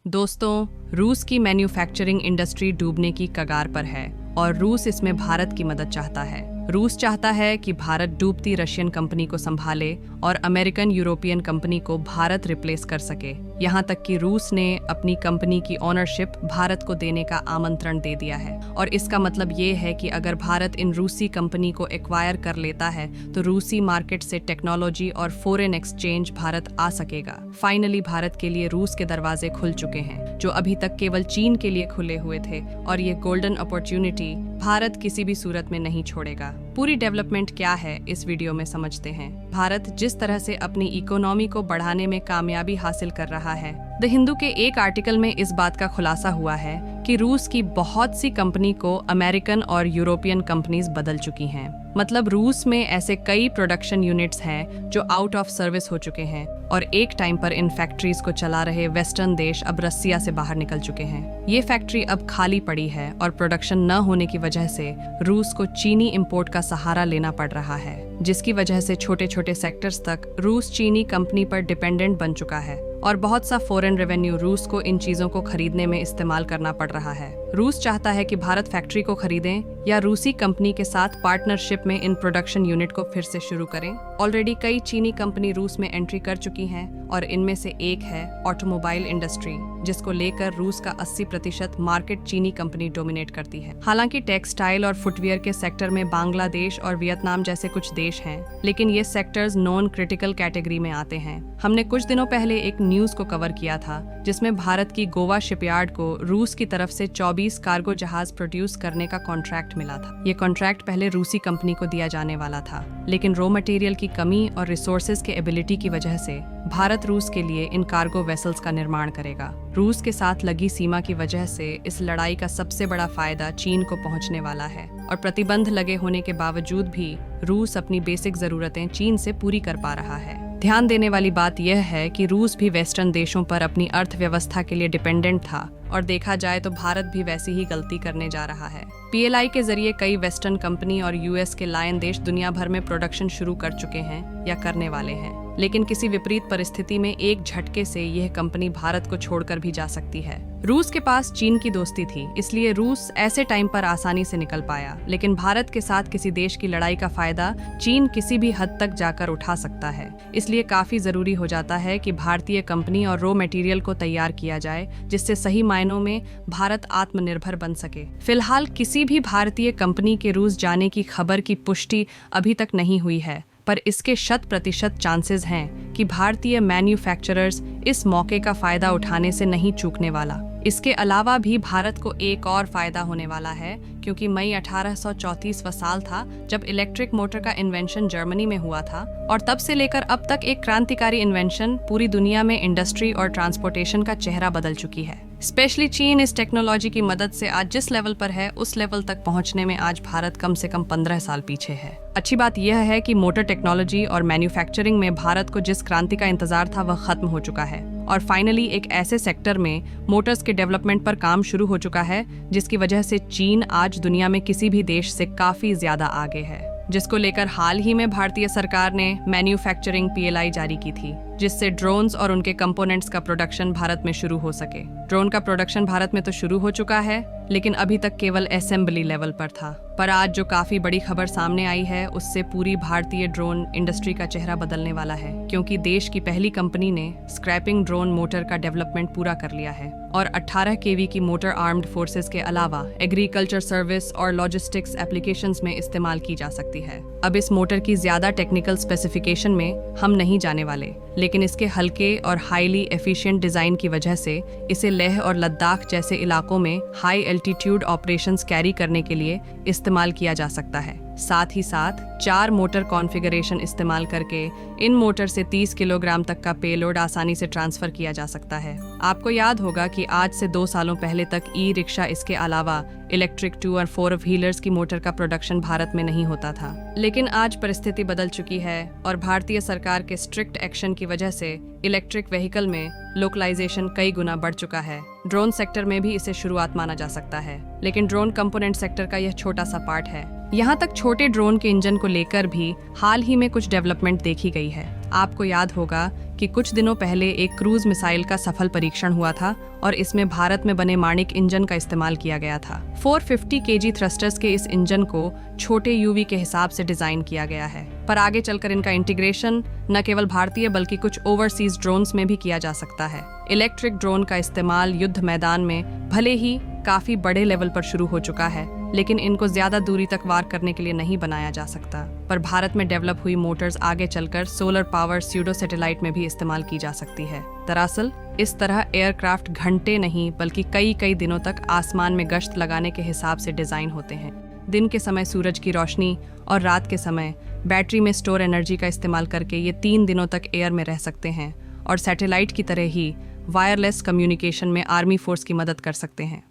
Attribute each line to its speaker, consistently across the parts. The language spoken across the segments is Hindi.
Speaker 1: दोस्तों, रूस की मैन्युफैक्चरिंग इंडस्ट्री डूबने की कगार पर है और रूस इसमें भारत की मदद चाहता है। रूस चाहता है कि भारत डूबती रशियन कंपनी को संभाले और अमेरिकन यूरोपियन कंपनी को भारत रिप्लेस कर सके। यहाँ तक कि रूस ने अपनी कंपनी की ओनरशिप भारत को देने का आमंत्रण दे दिया है और इसका मतलब ये है कि अगर भारत इन रूसी कंपनी को एक्वायर कर लेता है तो रूसी मार्केट से टेक्नोलॉजी और फॉरेन एक्सचेंज भारत आ सकेगा। फाइनली भारत के लिए रूस के दरवाजे खुल चुके हैं, जो अभी तक केवल चीन के लिए खुले हुए थे, और ये गोल्डन अपॉर्चुनिटी भारत किसी भी सूरत में नहीं छोड़ेगा। पूरी डेवलपमेंट क्या है इस वीडियो में समझते हैं। भारत जिस तरह से अपनी इकोनॉमी को बढ़ाने में कामयाबी हासिल कर रहा है, द हिंदू के एक आर्टिकल में इस बात का खुलासा हुआ है कि रूस की बहुत सी कंपनी को अमेरिकन और यूरोपियन कंपनीज बदल चुकी हैं। मतलब रूस में ऐसे कई प्रोडक्शन यूनिट्स हैं जो आउट ऑफ सर्विस हो चुके हैं और एक टाइम पर इन फैक्ट्रीज को चला रहे वेस्टर्न देश अब रसिया से बाहर निकल चुके हैं। ये फैक्ट्री अब खाली पड़ी है और प्रोडक्शन न होने की वजह से रूस को चीनी इंपोर्ट का सहारा लेना पड़ रहा है, जिसकी वजह से छोटे छोटे सेक्टर्स तक रूस चीनी कंपनी पर डिपेंडेंट बन चुका है और बहुत सा फॉरेन रेवेन्यू रूस को इन चीजों को खरीदने में इस्तेमाल करना पड़ रहा है। रूस चाहता है कि भारत फैक्ट्री को खरीदें या रूसी कंपनी के साथ पार्टनरशिप में इन प्रोडक्शन यूनिट को फिर से शुरू करें। ऑलरेडी कई चीनी कंपनी रूस में एंट्री कर चुकी हैं और इनमें से एक है ऑटोमोबाइल इंडस्ट्री, जिसको लेकर रूस का 80% मार्केट चीनी कंपनी डोमिनेट करती है। हालांकि टेक्सटाइल और फुटवियर के सेक्टर में बांग्लादेश और वियतनाम जैसे कुछ देश हैं, लेकिन ये सेक्टर्स नॉन क्रिटिकल कैटेगरी में आते हैं। हमने कुछ दिनों पहले एक न्यूज को कवर किया था जिसमें भारत की गोवा शिपयार्ड को रूस की तरफ से 24 कार्गो जहाज प्रोड्यूस करने का कॉन्ट्रैक्ट मिला था। ये कॉन्ट्रैक्ट पहले रूसी कंपनी को दिया जाने वाला था, लेकिन रॉ मटेरियल की कमी और रिसोर्सेज के एबिलिटी की वजह से भारत रूस के लिए इन कार्गो वेसल्स का निर्माण करेगा। रूस के साथ लगी सीमा की वजह से इस लड़ाई का सबसे बड़ा फायदा चीन को पहुंचने वाला है और प्रतिबंध लगे होने के बावजूद भी रूस अपनी बेसिक जरूरतें चीन से पूरी कर पा रहा है। ध्यान देने वाली बात यह है कि रूस भी वेस्टर्न देशों पर अपनी अर्थव्यवस्था के लिए डिपेंडेंट था और देखा जाए तो भारत भी वैसी ही गलती करने जा रहा है। पीएलआई के जरिए कई वेस्टर्न कंपनी और यूएस के लायन देश दुनिया भर में प्रोडक्शन शुरू कर चुके हैं या करने वाले हैं, लेकिन किसी विपरीत परिस्थिति में एक झटके से यह कंपनी भारत को छोड़कर भी जा सकती है। रूस के पास चीन की दोस्ती थी, इसलिए रूस ऐसे टाइम पर आसानी से निकल पाया, लेकिन भारत के साथ किसी देश की लड़ाई का फायदा चीन किसी भी हद तक जाकर उठा सकता है। इसलिए काफी जरूरी हो जाता है कि भारतीय कंपनी और रॉ मटेरियल को तैयार किया जाए, जिससे सही मायनों में भारत आत्मनिर्भर बन सके। फिलहाल किसी भी भारतीय कंपनी के रूस जाने की खबर की पुष्टि अभी तक नहीं हुई है, पर इसके 100% चांसेस हैं कि भारतीय मैन्युफैक्चरर्स इस मौके का फायदा उठाने से नहीं चूकने वाला। इसके अलावा भी भारत को एक और फायदा होने वाला है, क्योंकि मई 1834वां साल था जब इलेक्ट्रिक मोटर का इन्वेंशन जर्मनी में हुआ था और तब से लेकर अब तक एक क्रांतिकारी इन्वेंशन पूरी दुनिया में इंडस्ट्री और ट्रांसपोर्टेशन का चेहरा बदल चुकी है। स्पेशली चीन इस टेक्नोलॉजी की मदद से आज जिस लेवल पर है उस लेवल तक पहुंचने में आज भारत कम से कम 15 साल पीछे है। अच्छी बात यह है कि मोटर टेक्नोलॉजी और मैन्युफैक्चरिंग में भारत को जिस क्रांति का इंतजार था वह खत्म हो चुका है और फाइनली एक ऐसे सेक्टर में मोटर्स के डेवलपमेंट पर काम शुरू हो चुका है जिसकी वजह से चीन आज दुनिया में किसी भी देश से काफी ज्यादा आगे है, जिसको लेकर हाल ही में भारतीय सरकार ने मैन्युफैक्चरिंग पीएलआई जारी की थी, जिससे ड्रोन्स और उनके कंपोनेंट्स का प्रोडक्शन भारत में शुरू हो सके। ड्रोन का प्रोडक्शन भारत में तो शुरू हो चुका है, लेकिन अभी तक केवल असेंबली लेवल पर था। पर आज जो काफी बड़ी खबर सामने आई है उससे पूरी भारतीय ड्रोन इंडस्ट्री का चेहरा बदलने वाला है, क्योंकि देश की पहली कंपनी ने स्क्रैपिंग ड्रोन मोटर का डेवलपमेंट पूरा कर लिया है और 18 केवी की मोटर आर्म्ड फोर्सेस के अलावा एग्रीकल्चर सर्विस और लॉजिस्टिक्स एप्लीकेशंस में इस्तेमाल की जा सकती है। अब इस मोटर की ज्यादा टेक्निकल स्पेसिफिकेशन में हम नहीं जाने वाले, लेकिन इसके हल्के और हाईली एफिशिएंट डिजाइन की वजह से इसे लेह और लद्दाख जैसे इलाकों में हाई एल्टीट्यूड ऑपरेशंस कैरी करने के लिए इस्तेमाल किया जा सकता है। साथ ही साथ 4 मोटर कॉन्फ़िगरेशन इस्तेमाल करके इन मोटर से 30 किलोग्राम तक का पेलोड आसानी से ट्रांसफर किया जा सकता है। आपको याद होगा कि आज से 2 सालों पहले तक ई रिक्शा इसके अलावा इलेक्ट्रिक 2 और 4 व्हीलर्स की मोटर का प्रोडक्शन भारत में नहीं होता था, लेकिन आज परिस्थिति बदल चुकी है और भारतीय सरकार के स्ट्रिक्ट एक्शन की वजह से इलेक्ट्रिक व्हीकल में लोकलाइजेशन कई गुना बढ़ चुका है। ड्रोन सेक्टर में भी इसे शुरुआत माना जा सकता है, लेकिन ड्रोन कंपोनेंट सेक्टर का यह छोटा सा पार्ट है। यहाँ तक छोटे ड्रोन के इंजन को लेकर भी हाल ही में कुछ डेवलपमेंट देखी गई है। आपको याद होगा कि कुछ दिनों पहले एक क्रूज मिसाइल का सफल परीक्षण हुआ था और इसमें भारत में बने माणिक इंजन का इस्तेमाल किया गया था। 450 केजी थ्रस्टर्स के इस इंजन को छोटे यूवी के हिसाब से डिजाइन किया गया है, पर आगे चलकर इनका इंटीग्रेशन न केवल भारतीय बल्कि कुछ ओवरसीज ड्रोन्स में भी किया जा सकता है। इलेक्ट्रिक ड्रोन का इस्तेमाल युद्ध मैदान में भले ही काफी बड़े लेवल पर शुरू हो चुका है, लेकिन इनको ज्यादा दूरी तक वार करने के लिए नहीं बनाया जा सकता। पर भारत में डेवलप हुई मोटर्स आगे चलकर सोलर पावर स्यूडो सैटेलाइट में भी इस्तेमाल की जा सकती है। दरअसल इस तरह एयरक्राफ्ट घंटे नहीं बल्कि कई दिनों तक आसमान में गश्त लगाने के हिसाब से डिजाइन होते हैं। दिन के समय सूरज की रोशनी और रात के समय बैटरी में स्टोर एनर्जी का इस्तेमाल करके ये 3 दिनों तक एयर में रह सकते हैं और सैटेलाइट की तरह ही वायरलेस कम्युनिकेशन में आर्मी फोर्स की मदद कर सकते हैं।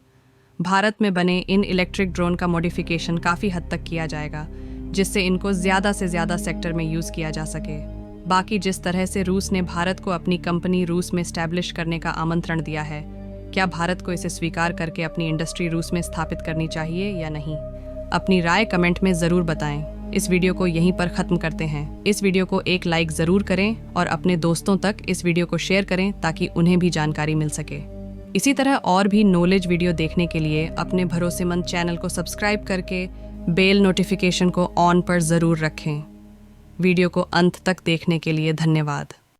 Speaker 1: भारत में बने इन इलेक्ट्रिक ड्रोन का मॉडिफिकेशन काफ़ी हद तक किया जाएगा, जिससे इनको ज़्यादा से ज़्यादा सेक्टर में यूज़ किया जा सके। बाकी जिस तरह से रूस ने भारत को अपनी कंपनी रूस में स्टैब्लिश करने का आमंत्रण दिया है, क्या भारत को इसे स्वीकार करके अपनी इंडस्ट्री रूस में स्थापित करनी चाहिए या नहीं? अपनी राय कमेंट में ज़रूर बताएं। इस वीडियो को यहीं पर ख़त्म करते हैं। इस वीडियो को एक लाइक ज़रूर करें और अपने दोस्तों तक इस वीडियो को शेयर करें ताकि उन्हें भी जानकारी मिल सके। इसी तरह और भी नॉलेज वीडियो देखने के लिए अपने भरोसेमंद चैनल को सब्सक्राइब करके बेल नोटिफिकेशन को ऑन पर ज़रूर रखें। वीडियो को अंत तक देखने के लिए धन्यवाद।